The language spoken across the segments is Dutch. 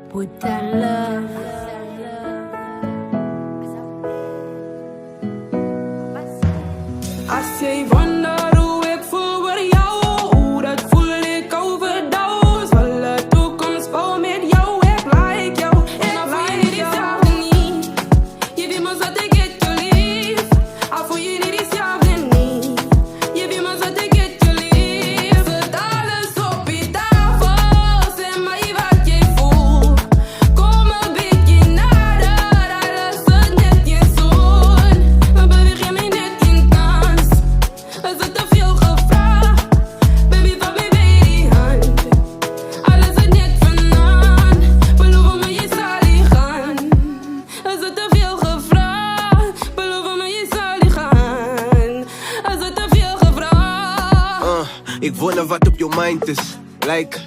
Put that love. Als jij wonder hoe ik voel voor jou, dat voel ik overdoos. Volle toekomst vol met jou, ik like jou. En al voel je niet hetzelfde niet, je weet maar zat ik het je lief. Al voel je niet hetzelfde niet, je weet maar zat ik het je lief. Zet alles op je tafel, zeg maar wat je voelt. Kom een beetje nader, alles is net je zoon. Maar beweeg je mij net in kans. Is het te veel gevraagd? Baby, van mij bij die hand. Alles is net vanaan. Beloof me, je zal niet gaan. Is het te veel gevraagd? Beloof me, je zal niet gaan. Is het te veel gevraagd? Ik wonder wat op je mind is. Like,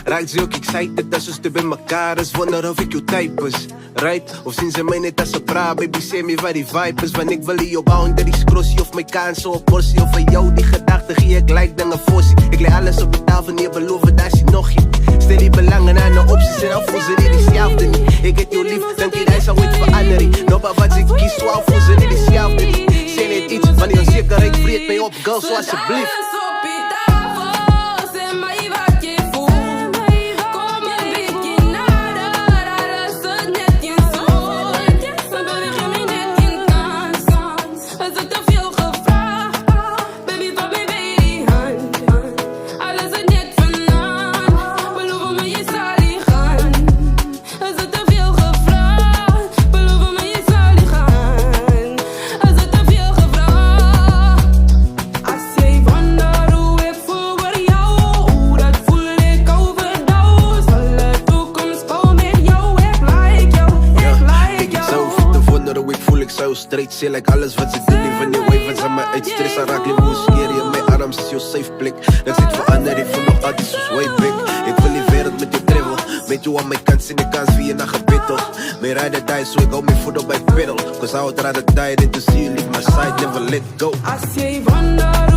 raakt ze ook excited als ze bij elkaar is. Wonder of ik je type is. Right? Of zien ze mij net als een pra, baby, zeg me waar die vibe is. Want ik wil je boundaries crossie of mijn kans op portie. Of van jou die gedachten gie ik like dan een fossie. Ik leg alles op de tafel neer, beloven dat je nog niet. Stel die belangen aan de opties en al voel ze niet hetzelfde niet. Ik heb je lief, dank je, hij zal ooit veranderen. Nog maar wat ik kies, zo al voel ze niet hetzelfde niet. Zeg net iets, wanneer onzekerheid vreet mij op, girl, zo alsjeblieft. Alles op je tafel, zeg maar wat je voelt. Kom een beetje nader, alles is net je zoon. Maar beweeg je mij net in kans. Is het te veel gevraagd? Baby, van mij bij die hand. Alles is net vanaan. Beloof me, je zal niet gaan. Is het te veel gevraagd? Beloof me, je zal niet gaan. Is het te veel gevraagd? Als jij wonder hoe ik voel voor jou, dat voel ik overdoos. Volle toekomst vol met jou, ik like jou, ik like Ik jou. zelf te wonderen hoe ik voel, ik zou straight zijn. Like alles wat ze doen, even die wave aan me uit stress. En raak liever hoe scary in mijn arms is jouw safe plek. Dat zit veranderd, ik voel nog altijd zoals way back. Ik wil die wereld met je travel. Met jou aan mijn kant in de kans wie je naar gebiddel. May ride or die, so ik hou mijn voet op bij pedal. Cause I would rather die than to see you leave my side, never let go. Als jij wonder